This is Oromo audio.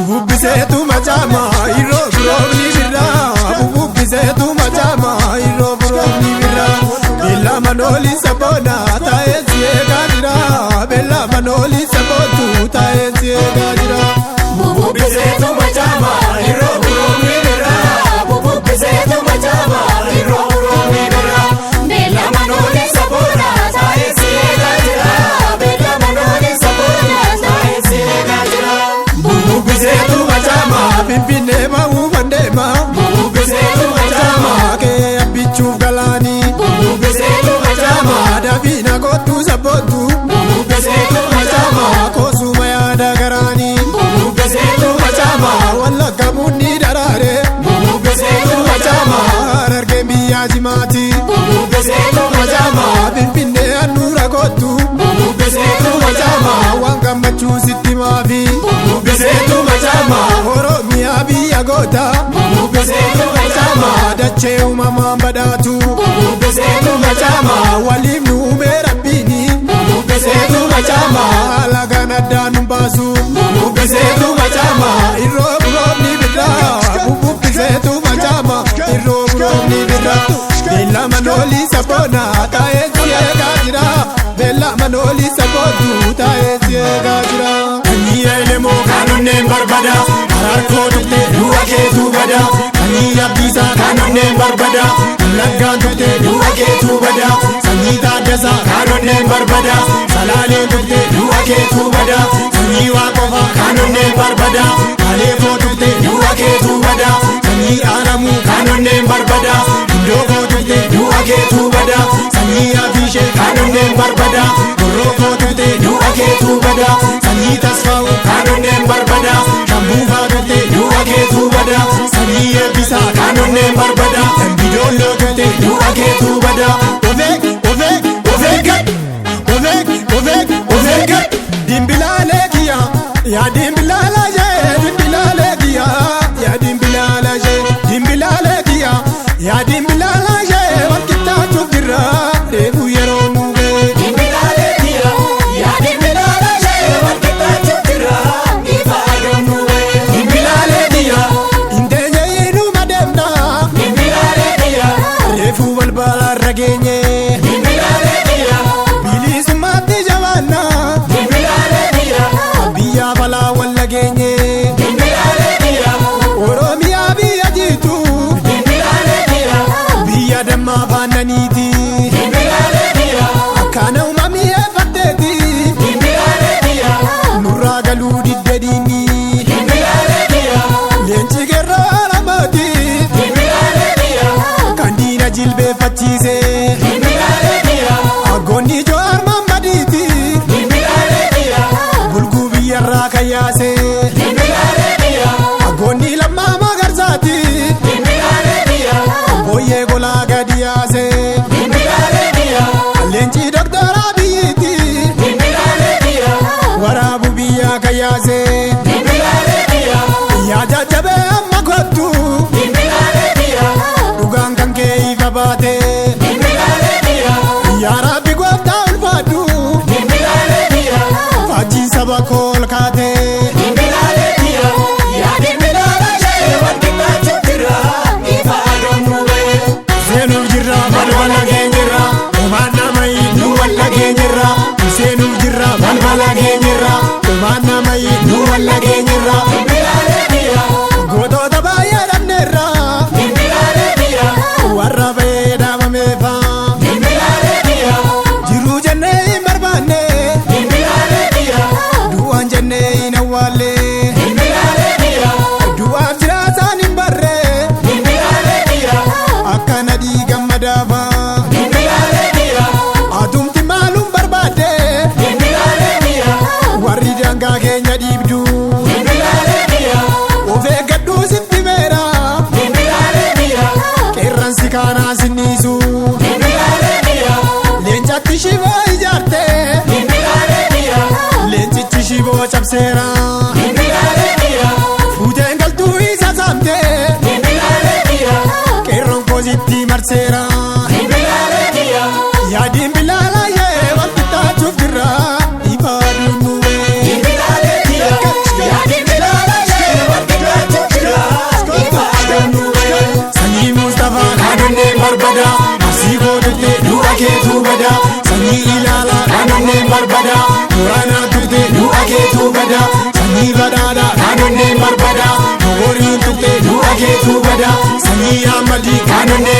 Bubbiseetu macama iroo biroomni birraa. Bubbiseetu macama iroo biroomni birraa. Beella manooli saboona taa'ee si eegaa jira. Beella manooli sabootu taa'ee si eegaa jira. Bubbiseetu macama iroo biroomni birraa. Bubbiseetu macama iroo biroomni birraa. Beella manooli saboona taa'ee si eegaa jira. Beella manooli saboona taa'ee si eegaa jira. Bubbiseetu macama Finfinnee ma'uu mandeema. Bubbiseetu macama kee abbichuuf galaani. Bubbiseetu macama dafiina kottu sabbootu. Bubbiseetu macama koosuma yaada garaani. Bubbiseetu macama wallagga bunni daraare. Bubbiseetu macama harargeen biyyaa jimaati. Bubbiseetu macama Finfinnee handhuura kottu. Bubbiseetu macama waan gammachuu sitti maafi. Bubbiseetu macama Oromiyaa biyya goota. Bubbiseetu macama dachee uumamaan badhaatu. Bubbiseetu macama waliif nu uume rabbiini. Bubbiseetu macama alagaan addaan nu baasu. Bubbiseetu macama irroo biroomni birraa. Bubbiseetu macama irroo biroomni birraa. Beella manooli saboona taa'ee si eegaa jira. Beella manooli sabootu taa'ee si eegaa jira. Kanii elemoo kaanonneen barbada. Hararkoo tuqxee du'a keetu bada. Kanii abdiisaa kaanonneen barbada. Laggaan tuqxee du'a keetu bada. Sanyii taaddasaa kaanonneen barbada. Salaaleen tuqxee du'a keetu bada. Sanyii waaqofaa kaanonneen barbada. Aleefoo tuqxee du'a keetu bada. Sanyii aanamuu kaanonneen barbada. Dookoo tuqxee du'a keetu bada. Sanyii afiishee kaanonneen barbada. Gorroofoo tuqxee du'a keetu bada. Sanyii tasfaa'u kaanonneen barbada. Shambuufaa tuqxee du'a keetu bada. Sanyii eebbisaa kaanonneen barbada. Dambidoolloo tuqxee du'a keetu bada. Ofeeg dimbilaalee kiyya yaa dimbilaalaa jee dimbilaalee kiyya yaa dimbilaalaa jee dimbilaalee kiyya yaa dimbilaalaa jee walqixxaachuuf jirra reefu yeroo nu ga'e. Dimbilaalee kiyya yaa dimbilaalaa jee walqixxaachuuf jirra ifa aduun nu ga'e. Dimbilaalee kiyya indeenye hidhuma deemna. Dimbilaalee kiyya reefu balbalarra geenye. Dimbilaalee kiyya bilisummaatti jabaanna. Dimbilaalee kiyya biyya balaa walla geenye. Dimbilaalee kiyya Oromiyaa biyya jiitu. Dimbilaalee kiyya biyya dammaa baannaniiti. Dimbilaalee kiyya akkaana uumamni eeffatteeti. Dimbilaalee kiyya nurraa galuu didde diinni. Dimbilaalee kiyya leenci gerroo alamaati. Dimbilaalee kiyya kan diina jilbeeffachiise. Dimbilaalee kiyya aggoonni Jowaar Mammadiiti. Dimbilaalee kiyya bulguu biyyarraa kan yaase. Dimbilaalee kiyya aggoonni Lammaa Magarsaati. Dimbilaalee kiyya booyyee golaa gadi yaase. Dimbilaalee kiyya leenci Doktara Abiyyiiti. Dimbilaalee kiyya waraabu biyyaa kan yaase. Dimbilaalee kiyya yaa jajjabee amma kottu. Dimbilaalee kiyya dhugaan kan kee ifa baate. Dimbilaalee kiyya yaa Rabbi gooftaa ulfaadhu. Dimbilaalee kiyya faajjiin saba koo ol kaate. Dimbilaalee kiyya yaa dimbilaalaa jee walqixxaachuuf jirra ifa aduun nu ga'e. Seenuuf jirra balbala geenyerra homaan nama hiidhu walla geenyerra. Seenuuf jirra balbala geenyerra homaan nama hiidhu walla geenyerra. Dimbilaalee kiyya gootota baay'ee dhabneerra. Dimbilaalee kiyya warra ba'ee dhaabameefa. Dimbilaalee kiyya jiruu jennee hin barbaanne. Dimbilaalee kiyya du'aan jennee hin awwaalle. Dimbilaalee kiyya du'aaf jiraasaan hin barre. Dimbilaalee kiyya akkana dhiigan madaafa. Dimbilaalee kiyya atumti maaluun barbaadde. Dimbilaalee kiyya warri daangaa keenya dhiibdu. Dimbilaalee kiyya of eeggadhuu sitti meera. Dimbilaalee kiyya qeerransi kaanaa sinniisu. Dimbilaalee kiyya leencatti shiboo ijaarte. Dimbilaalee kiyya leencichi shiboo cabseera. Dimbilaalee kiyya fuuteen galtuu isa saamte. Dimbilaalee kiyya Boorana tukte nu akeetu gada sanyii badhaadha kaanonneen barbada Booriin tukte nu akeetu gada sanyii Ahmadii kaanonneen